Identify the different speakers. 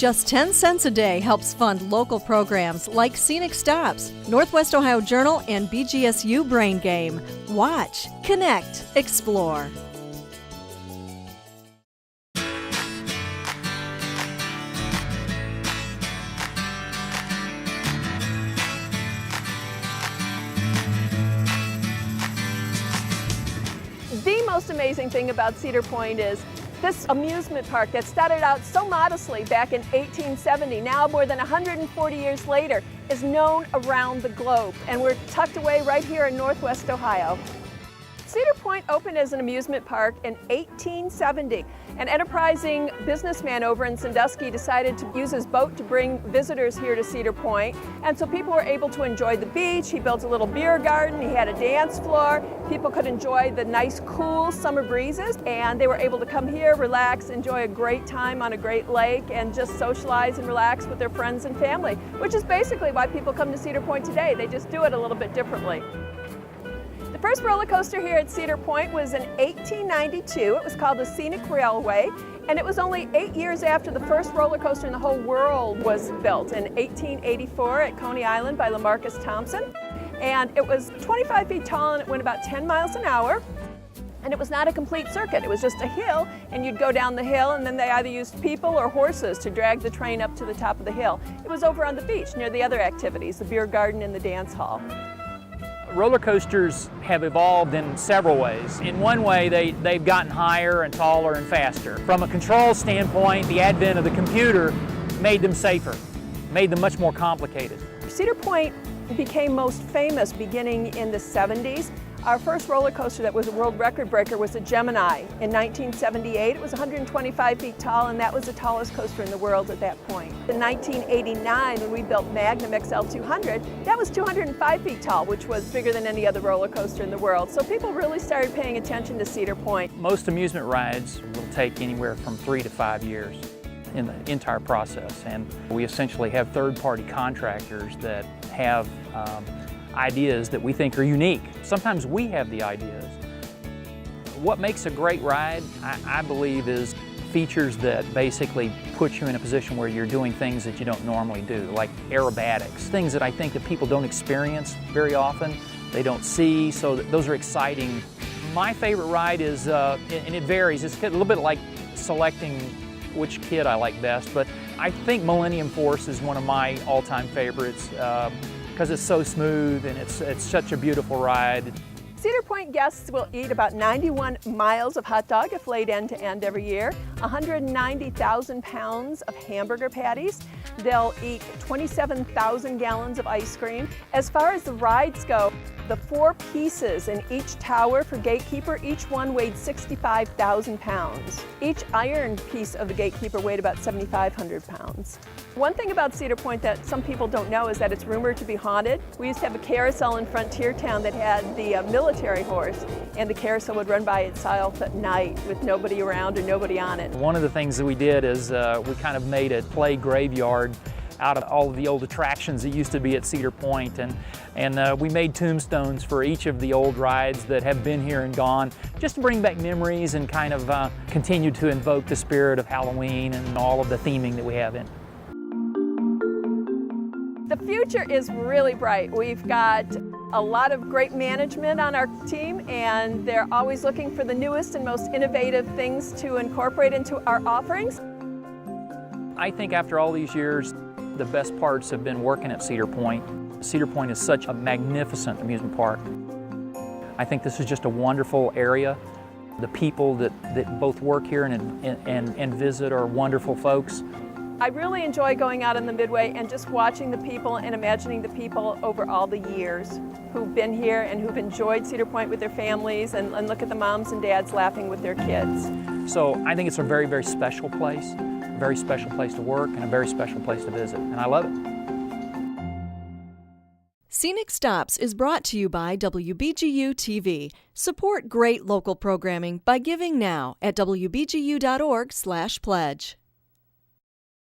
Speaker 1: Just 10 cents a day helps fund local programs like Scenic Stops, Northwest Ohio Journal, and BGSU Brain Game. Watch, connect, explore.
Speaker 2: The most amazing thing about Cedar Point is this amusement park that started out so modestly back in 1870, now more than 140 years later, is known around the globe. And we're tucked away right here in Northwest Ohio. Cedar Point opened as an amusement park in 1870. An enterprising businessman over in Sandusky decided to use his boat to bring visitors here to Cedar Point. And so people were able to enjoy the beach. He built a little beer garden. He had a dance floor. People could enjoy the nice, cool summer breezes. And they were able to come here, relax, enjoy a great time on a great lake, and just socialize and relax with their friends and family, which is basically why people come to Cedar Point today. They just do it a little bit differently. The first roller coaster here at Cedar Point was in 1892. It was called the Scenic Railway, and it was only 8 years after the first roller coaster in the whole world was built in 1884 at Coney Island by Lamarcus Thompson. And it was 25 feet tall and it went about 10 miles an hour. And it was not a complete circuit. It was just a hill, and you'd go down the hill, and then they either used people or horses to drag the train up to the top of the hill. It was over on the beach near the other activities, the beer garden and the dance hall.
Speaker 3: Roller coasters have evolved in several ways. In one way, they've gotten higher and taller and faster. From a control standpoint, the advent of the computer made them safer, made them much more complicated.
Speaker 2: Cedar Point became most famous beginning in the 70s. Our first roller coaster that was a world record breaker was the Gemini in 1978. It was 125 feet tall, and that was the tallest coaster in the world at that point. In 1989, when we built Magnum XL 200, that was 205 feet tall, which was bigger than any other roller coaster in the world. So people really started paying attention to Cedar Point.
Speaker 3: Most amusement rides will take anywhere from 3 to 5 years in the entire process, and we essentially have third-party contractors that have ideas that we think are unique. Sometimes we have the ideas. What makes a great ride, I believe, is features that basically put you in a position where you're doing things that you don't normally do, like aerobatics, things that I think that people don't experience very often, they don't see, so those are exciting. My favorite ride is, and it varies, it's a little bit like selecting which kid I like best, but I think Millennium Force is one of my all-time favorites. Because it's so smooth and it's such a beautiful ride.
Speaker 2: Cedar Point guests will eat about 91 miles of hot dog if laid end to end every year, 190,000 pounds of hamburger patties. They'll eat 27,000 gallons of ice cream. As far as the rides go, the 4 pieces in each tower for Gatekeeper, each one weighed 65,000 pounds. Each iron piece of the Gatekeeper weighed about 7,500 pounds. One thing about Cedar Point that some people don't know is that it's rumored to be haunted. We used to have a carousel in Frontier Town that had the military horse, and the carousel would run by itself at night with nobody around or nobody on it.
Speaker 3: One of the things that we did is we kind of made a play graveyard out of all of the old attractions that used to be at Cedar Point, and we made tombstones for each of the old rides that have been here and gone, just to bring back memories and kind of continue to invoke the spirit of Halloween and all of the theming that we have in.
Speaker 2: The future is really bright. We've got a lot of great management on our team, and they're always looking for the newest and most innovative things to incorporate into our offerings.
Speaker 3: I think after all these years, the best parts have been working at Cedar Point. Cedar Point is such a magnificent amusement park. I think this is just a wonderful area. The people that both work here and visit are wonderful folks.
Speaker 2: I really enjoy going out in the Midway and just watching the people and imagining the people over all the years who've been here and who've enjoyed Cedar Point with their families, and look at the moms and dads laughing with their kids.
Speaker 3: So I think it's a very, very special place, a very special place to work, and a very special place to visit, and I love it.
Speaker 1: Scenic Stops is brought to you by WBGU-TV. Support great local programming by giving now at wbgu.org/pledge.